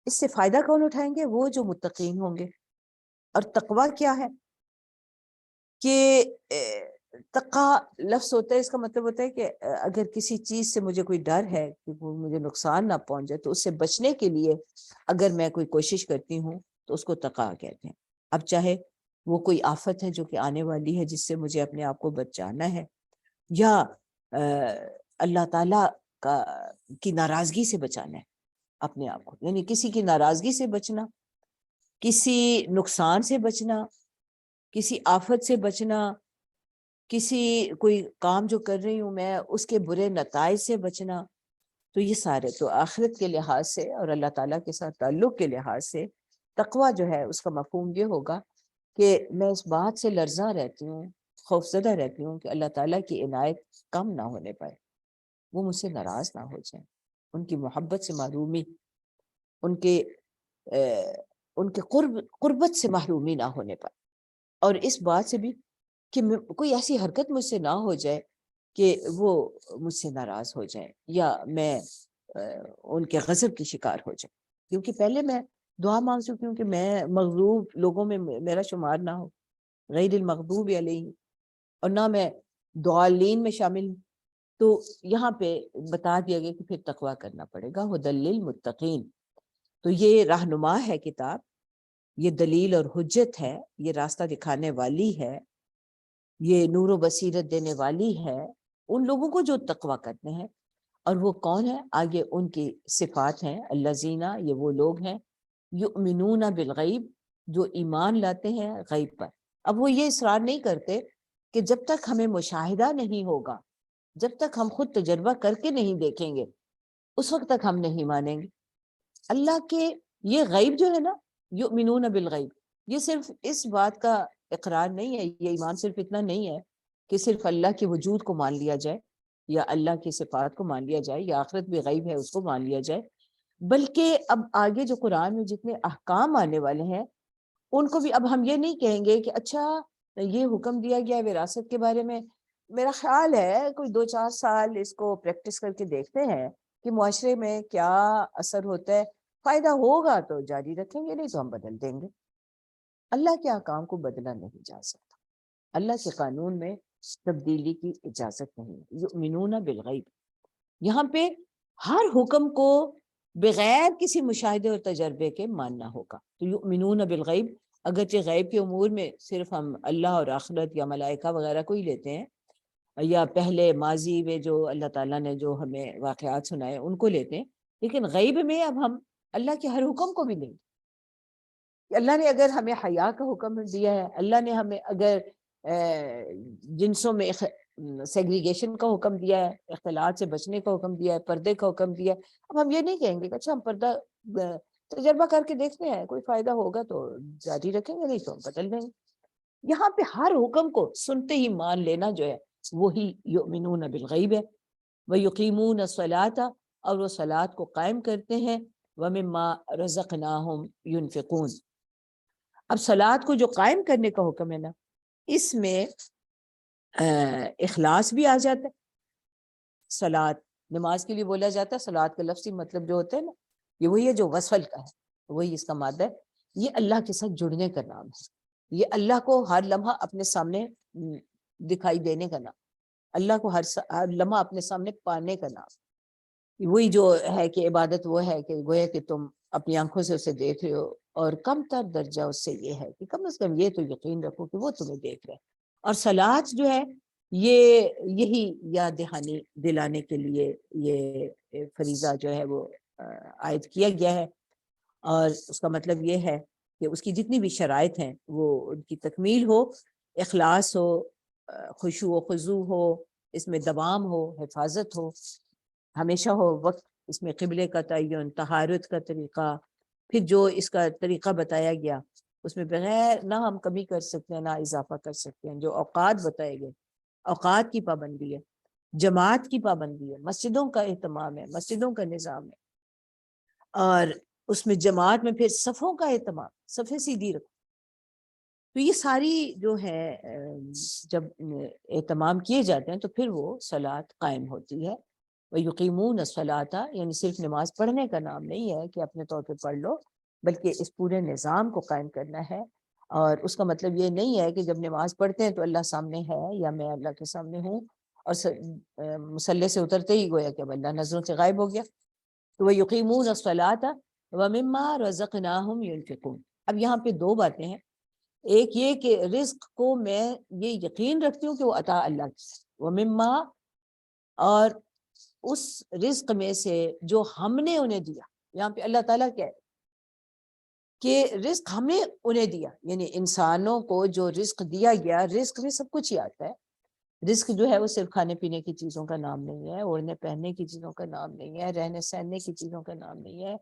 اس سے فائدہ کون اٹھائیں گے؟ وہ جو متقین ہوں گے۔ اور تقوی کیا ہے کہ تقا لفظ ہوتا ہے، اس کا مطلب ہوتا ہے کہ اگر کسی چیز سے مجھے کوئی ڈر ہے کہ وہ مجھے نقصان نہ پہنچ جائے، تو اس سے بچنے کے لیے اگر میں کوئی کوشش کرتی ہوں تو اس کو تقا کہتے ہیں۔ اب چاہے وہ کوئی آفت ہے جو کہ آنے والی ہے جس سے مجھے اپنے آپ کو بچانا ہے، یا اللہ تعالیٰ کی ناراضگی سے بچانا ہے اپنے آپ کو، یعنی کسی کی ناراضگی سے بچنا، کسی نقصان سے بچنا، کسی آفت سے بچنا، کسی کوئی کام جو کر رہی ہوں میں اس کے برے نتائج سے بچنا۔ تو یہ سارے تو آخرت کے لحاظ سے اور اللہ تعالیٰ کے ساتھ تعلق کے لحاظ سے تقویٰ جو ہے اس کا مفہوم یہ ہوگا کہ میں اس بات سے لرزاں رہتی ہوں، خوفزدہ رہتی ہوں کہ اللہ تعالیٰ کی عنایت کم نہ ہونے پائے، وہ مجھ سے ناراض نہ ہو جائیں، ان کی محبت سے محرومی، ان کے قربت سے محرومی نہ ہونے پائے، اور اس بات سے بھی کہ کوئی ایسی حرکت مجھ سے نہ ہو جائے کہ وہ مجھ سے ناراض ہو جائیں یا میں ان کے غضب کی شکار ہو جائیں، کیونکہ پہلے میں دعا مانگ چکی ہوں کہ میں مغضوب لوگوں میں میرا شمار نہ ہو، غیر المغضوب علیہم، اور نہ میں ضالین میں شامل ہوں۔ تو یہاں پہ بتا دیا گیا کہ پھر تقویٰ کرنا پڑے گا، ھدی للمتقین۔ تو یہ رہنما ہے کتاب، یہ دلیل اور حجت ہے، یہ راستہ دکھانے والی ہے، یہ نور و بصیرت دینے والی ہے ان لوگوں کو جو تقویٰ کرتے ہیں۔ اور وہ کون ہے؟ آگے ان کی صفات ہیں، الذین، یہ وہ لوگ ہیں، یؤمنون بالغیب، جو ایمان لاتے ہیں غیب پر۔ اب وہ یہ اصرار نہیں کرتے کہ جب تک ہمیں مشاہدہ نہیں ہوگا، جب تک ہم خود تجربہ کر کے نہیں دیکھیں گے، اس وقت تک ہم نہیں مانیں گے۔ اللہ کے یہ غیب جو ہے نا، یؤمنون بالغیب، یہ صرف اس بات کا اقرار نہیں ہے، یہ ایمان صرف اتنا نہیں ہے کہ صرف اللہ کے وجود کو مان لیا جائے یا اللہ کی صفات کو مان لیا جائے یا آخرت بھی غیب ہے اس کو مان لیا جائے، بلکہ اب آگے جو قرآن میں جتنے احکام آنے والے ہیں ان کو بھی اب ہم یہ نہیں کہیں گے کہ اچھا یہ حکم دیا گیا ہے وراثت کے بارے میں، میرا خیال ہے کوئی 2-4 سال اس کو پریکٹس کر کے دیکھتے ہیں کہ معاشرے میں کیا اثر ہوتا ہے، فائدہ ہوگا تو جاری رکھیں گے، نہیں تو ہم بدل دیں گے۔ اللہ کے احکام کو بدلا نہیں جا سکتا، اللہ کے قانون میں تبدیلی کی اجازت نہیں۔ یؤمنون بالغیب، یہاں پہ ہر حکم کو بغیر کسی مشاہدے اور تجربے کے ماننا ہوگا۔ تو یؤمنون بالغیب، اگرچہ غیب کے امور میں صرف ہم اللہ اور آخرت یا ملائکہ وغیرہ کو ہی لیتے ہیں، یا پہلے ماضی میں جو اللہ تعالیٰ نے جو ہمیں واقعات سنائے ان کو لیتے ہیں، لیکن غیب میں اب ہم اللہ کے ہر حکم کو بھی لیں گے۔ اللہ نے اگر ہمیں حیا کا حکم دیا ہے، اللہ نے ہمیں اگر جنسوں میں سیگریگیشن کا حکم دیا ہے، اختلاط سے بچنے کا حکم دیا ہے، پردے کا حکم دیا ہے، اب ہم یہ نہیں کہیں گے کہ اچھا ہم پردہ تجربہ کر کے دیکھتے ہیں، کوئی فائدہ ہوگا تو جاری رکھیں گے، نہیں تو ہم بدل دیں گے۔ یہاں پہ ہر حکم کو سنتے ہی مان لینا جو ہے وہی یؤمنون بالغیب ہے۔ وَيُقِيمُونَ الصَّلَاةَ، اور وہ صلاۃ کو قائم کرتے ہیں، وَمِمَّا رَزَقْنَاهُمْ يُنْفِقُونَ۔ اب صلاۃ کو جو قائم کرنے کا حکم ہے نا، اس میں اخلاص بھی آ جاتا ہے۔ صلاۃ نماز کے لیے بولا جاتا ہے، صلاۃ کا لفظی مطلب جو ہوتا ہے نا، یہ وہی ہے جو وصل کا ہے، وہی اس کا مادہ ہے۔ یہ اللہ کے ساتھ جڑنے کا نام ہے، یہ اللہ کو ہر لمحہ اپنے سامنے دکھائی دینے کا نام، اللہ کو ہر لمحہ اپنے سامنے پانے کا نام۔ وہی جو ہے کہ عبادت وہ ہے کہ گویا کہ تم اپنی آنکھوں سے اسے دیکھ رہے ہو، اور کم تر درجہ اس سے یہ ہے کہ کم از کم یہ تو یقین رکھو کہ وہ تمہیں دیکھ رہے ہیں۔ اور صلاۃ جو ہے یہی یاد دہانی دلانے کے لیے یہ فریضہ جو ہے وہ عائد کیا گیا ہے، اور اس کا مطلب یہ ہے کہ اس کی جتنی بھی شرائط ہیں وہ ان کی تکمیل ہو، اخلاص ہو، خشوع و خضوع ہو، اس میں دوام ہو، حفاظت ہو، ہمیشہ ہو وقت، اس میں قبلے کا تعین، طہارت کا طریقہ، پھر جو اس کا طریقہ بتایا گیا اس میں بغیر نہ ہم کمی کر سکتے ہیں نہ اضافہ کر سکتے ہیں، جو اوقات بتائے گئے، اوقات کی پابندی ہے، جماعت کی پابندی ہے، مسجدوں کا اہتمام ہے، مسجدوں کا نظام ہے، اور اس میں جماعت میں پھر صفوں کا اہتمام، صفیں سیدھی رکھو. تو یہ ساری جو ہے جب اہتمام کیے جاتے ہیں تو پھر وہ صلاۃ قائم ہوتی ہے. وَيُقِيمُونَ الصَّلَاةَ یعنی صرف نماز پڑھنے کا نام نہیں ہے کہ اپنے طور پہ پڑھ لو، بلکہ اس پورے نظام کو قائم کرنا ہے. اور اس کا مطلب یہ نہیں ہے کہ جب نماز پڑھتے ہیں تو اللہ سامنے ہے یا میں اللہ کے سامنے ہوں اور مصلی سے اترتے ہی گویا کہ اب اللہ نظروں سے غائب ہو گیا. تو وَيُقِيمُونَ الصَّلَاةَ وَمِمَّا رَزَقْنَاهُمْ يُنْفِقُونَ. اب یہاں پہ دو باتیں ہیں. ایک یہ کہ رزق کو میں یہ یقین رکھتی ہوں کہ وہ عطا اللہ کی، وَمِمَّا اور اس رزق میں سے جو ہم نے انہیں دیا. یہاں پہ اللہ تعالیٰ کیا ہے کہ رزق ہمیں انہیں دیا، یعنی انسانوں کو جو رزق دیا گیا، رزق میں سب کچھ ہی آتا ہے. رزق جو ہے وہ صرف کھانے پینے کی چیزوں کا نام نہیں ہے، اوڑھنے پہننے کی چیزوں کا نام نہیں ہے، رہنے سہنے کی چیزوں کا نام نہیں ہے.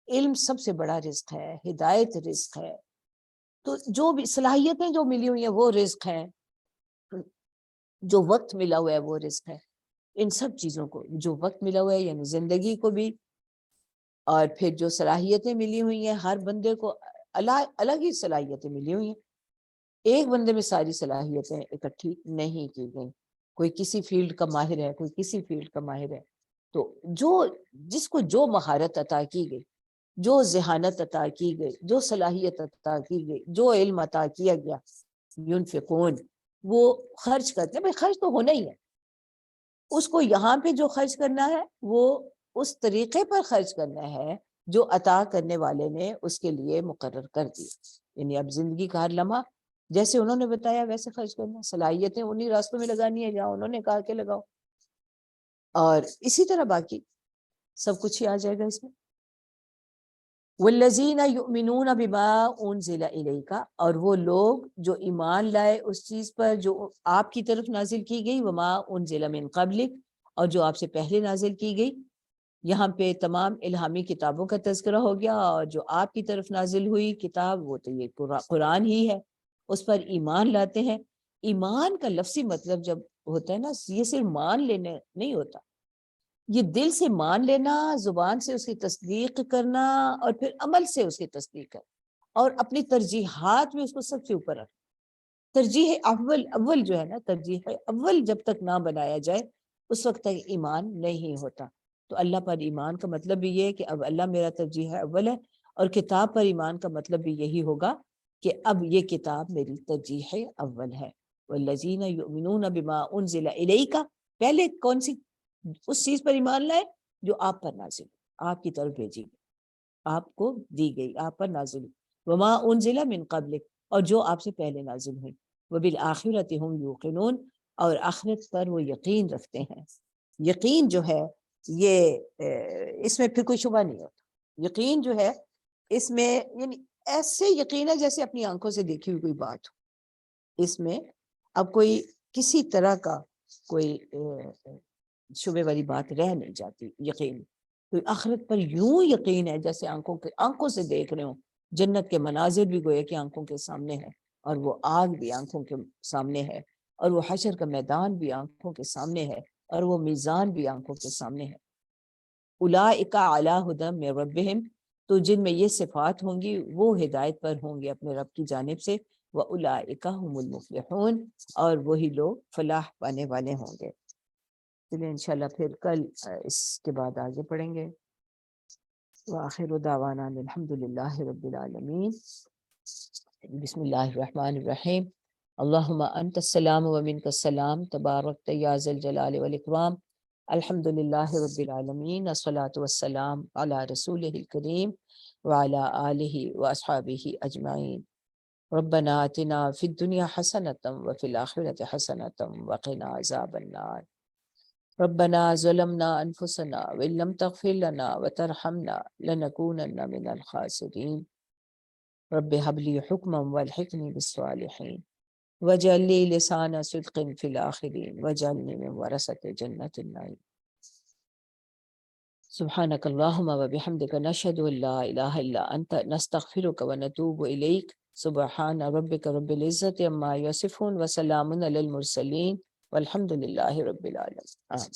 علم سب سے بڑا رزق ہے، ہدایت رزق ہے. تو جو بھی صلاحیتیں جو ملی ہوئی ہیں وہ رزق ہیں، جو وقت ملا ہوا ہے وہ رزق ہے. ان سب چیزوں کو جو وقت ملا ہوا ہے یعنی زندگی کو بھی، اور پھر جو صلاحیتیں ملی ہوئی ہیں ہر بندے کو الگ ہی صلاحیتیں ملی ہوئی ہیں. ایک بندے میں ساری صلاحیتیں اکٹھی نہیں کی گئیں. کوئی کسی فیلڈ کا ماہر ہے، کوئی کسی فیلڈ کا ماہر ہے. تو جس کو جو مہارت عطا کی گئی، جو ذہانت عطا کی گئی، جو صلاحیت عطا کی گئی، جو علم عطا کیا گیا، ينفقون وہ خرچ کرتے ہیں. بھائی خرچ تو ہونا ہی ہے، اس کو یہاں پہ جو خرچ کرنا ہے وہ اس طریقے پر خرچ کرنا ہے جو عطا کرنے والے نے اس کے لیے مقرر کر دی. یعنی اب زندگی کا ہر لمحہ جیسے انہوں نے بتایا ویسے خرچ کرنا، صلاحیتیں انہی راستوں میں لگانی ہے جہاں انہوں نے کہا کہ لگاؤ، اور اسی طرح باقی سب کچھ ہی آ جائے گا اس میں. والذین یؤمنون بما انزل الیک، اور وہ لوگ جو ایمان لائے اس چیز پر جو آپ کی طرف نازل کی گئی، وما انزل من قبلک، اور جو آپ سے پہلے نازل کی گئی. یہاں پہ تمام الہامی کتابوں کا تذکرہ ہو گیا، اور جو آپ کی طرف نازل ہوئی کتاب وہ تو یہ قرآن ہی ہے، اس پر ایمان لاتے ہیں. ایمان کا لفظی مطلب جب ہوتا ہے نا، یہ صرف مان لینے نہیں ہوتا، یہ دل سے مان لینا، زبان سے اس کی تصدیق کرنا، اور پھر عمل سے اس کی تصدیق کرنا، اور اپنی ترجیحات میں اس کو سب سے اوپر رکھنا. ترجیح اول جو ہے نا، ترجیح اول جب تک نہ بنایا جائے اس وقت تک ایمان نہیں ہوتا. تو اللہ پر ایمان کا مطلب بھی یہ ہے کہ اب اللہ میرا ترجیح اول ہے، اور کتاب پر ایمان کا مطلب بھی یہی ہوگا کہ اب یہ کتاب میری ترجیح اول ہے. والذین یؤمنون بما انزل الیک، پہلے کون سی؟ اس چیز پر ایمان لائے جو آپ پر نازل، آپ کی طرف بھیجی گئی، آپ کو دی گئی، آپ پر نازل. وما انزل من قبلک، اور جو آپ سے پہلے نازل ہوئی. وبالآخرۃ هم یوقنون، اور آخرت پر وہ یقین رکھتے ہیں. یقین جو ہے یہ اس میں پھر کوئی شبہ نہیں ہوتا. یقین جو ہے اس میں یعنی ایسے یقین ہے جیسے اپنی آنکھوں سے دیکھی ہوئی کوئی بات ہو. اس میں اب کوئی کسی طرح کا کوئی شبے والی بات رہ نہیں جاتی. یقین تو آخرت پر یوں یقین ہے جیسے آنکھوں سے دیکھ رہے ہوں. جنت کے مناظر بھی گویا کہ آنکھوں کے سامنے ہے، اور وہ آگ بھی آنکھوں کے سامنے ہے، اور وہ حشر کا میدان بھی آنکھوں کے سامنے ہے، اور وہ میزان بھی آنکھوں کے سامنے ہے. اولئک علی ھدی من ربہم، تو جن میں یہ صفات ہوں گی وہ ہدایت پر ہوں گے اپنے رب کی جانب سے. وَأُولَٰئِکَ هُمُ الْمُفْلِحُونَ، اور وہی لوگ فلاح پانے والے ہوں گے. چلیے انشاءاللہ پھر کل اس کے بعد آگے پڑھیں گے. وآخر دعوانا الحمد للہ رب العالمین. بسم اللہ الرحمن الرحیم. اللہم انت السلام ومنک السلام، تبارکت یا ذا الجلال والاکرام. الحمد للہ رب العالمین، الصلاۃ والسلام علی رسولہ الکریم وعلی آلہ واصحابہ اجمعین. ربنا آتنا فی الدنیا حسنۃ وفی الآخرۃ حسنۃ وقنا عذاب النار. ربنا ظلمنا انفسنا وان لم تغفر لنا وترحمنا لنكونن من الخاسرین. رب هب لی حکما والحقنی بالصالحین. واجعل لي لسان صدق في الآخرين واجعلني من ورثة جنة النعيم. سبحانك اللهم وبحمدك نشهد أن لا إله إلا أنت نستغفرك ونتوب إليك. سبحان ربك رب العزة عما يصفون وسلام على المرسلين والحمد لله رب العالمين. آمين.